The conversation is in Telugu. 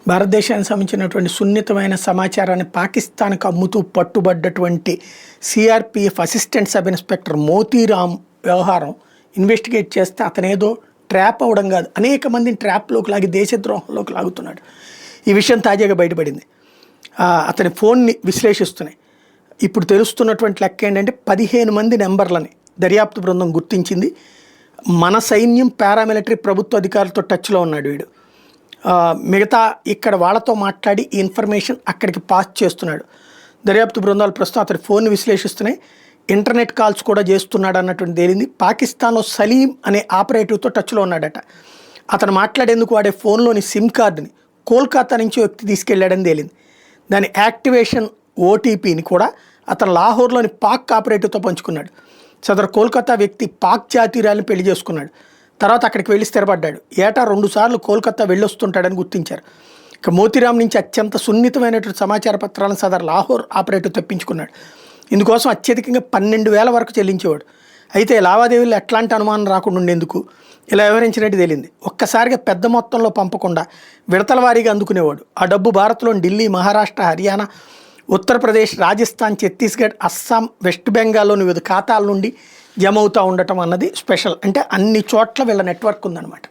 భారతదేశానికి సంబంధించినటువంటి సున్నితమైన సమాచారాన్ని పాకిస్తాన్కు అమ్ముతూ పట్టుబడ్డటువంటి CRPF assistant sub inspector Motiram వ్యవహారం ఇన్వెస్టిగేట్ చేస్తే అతనేదో ట్రాప్ అవ్వడం కాదు, అనేక మందిని ట్రాప్లోకి లాగి దేశద్రోహంలోకి లాగుతున్నాడు. ఈ విషయం తాజాగా బయటపడింది. అతని ఫోన్ని విశ్లేషిస్తున్నాయి. ఇప్పుడు తెలుస్తున్నటువంటి లెక్క ఏంటంటే 15 మంది నెంబర్లని దర్యాప్తు బృందం గుర్తించింది. మన సైన్యం పారామిలిటరీ ప్రభుత్వ అధికారులతో టచ్లో ఉన్నాడు వీడు. మిగతా ఇక్కడ వాళ్ళతో మాట్లాడి ఈ ఇన్ఫర్మేషన్ అక్కడికి పాస్ చేస్తున్నాడు. దర్యాప్తు బృందాలు ప్రస్తుతం అతని ఫోన్ని విశ్లేషిస్తున్నాయి. ఇంటర్నెట్ కాల్స్ కూడా చేస్తున్నాడు అన్నటువంటి తేలింది. పాకిస్తాన్లో సలీం అనే ఆపరేటివ్తో టచ్లో ఉన్నాడట. అతను మాట్లాడేందుకు వాడే ఫోన్లోని సిమ్ కార్డుని కోల్కతా నుంచి వ్యక్తి తీసుకెళ్లాడని తేలింది. దాని యాక్టివేషన్ ఓటీపీని కూడా అతను లాహోర్లోని పాక్ ఆపరేటివ్తో పంచుకున్నాడు. సదరు కోల్కతా వ్యక్తి పాక్ జాతీయురాలిని పెళ్లి చేసుకున్నాడు. తర్వాత అక్కడికి వెళ్ళి స్థిరపడ్డాడు. ఏటా 2 సార్లు కోల్కతా వెళ్ళొస్తుంటాడని గుర్తించారు. ఇక మోతీరామ్ నుంచి అత్యంత సున్నితమైనటువంటి సమాచార పత్రాలను సదరు లాహోర్ ఆపరేటివ్ తెప్పించుకున్నాడు. ఇందుకోసం అత్యధికంగా 12,000 వరకు చెల్లించేవాడు. అయితే లావాదేవీలు ఎట్లాంటి అనుమానం రాకుండా ఉండేందుకు ఇలా వివరించినట్టు తేలింది. ఒక్కసారిగా పెద్ద మొత్తంలో పంపకుండా విడతల వారీగా అందుకునేవాడు. ఆ డబ్బు భారత్లోని ఢిల్లీ, మహారాష్ట్ర, హర్యానా, ఉత్తరప్రదేశ్, రాజస్థాన్, ఛత్తీస్గఢ్, అస్సాం, వెస్ట్ బెంగాల్లోని వివిధ ఖాతాల నుండి జమ అవుతూ ఉండటం అన్నది స్పెషల్. అంటే అన్ని చోట్ల వీళ్ళ నెట్వర్క్ ఉందన్నమాట.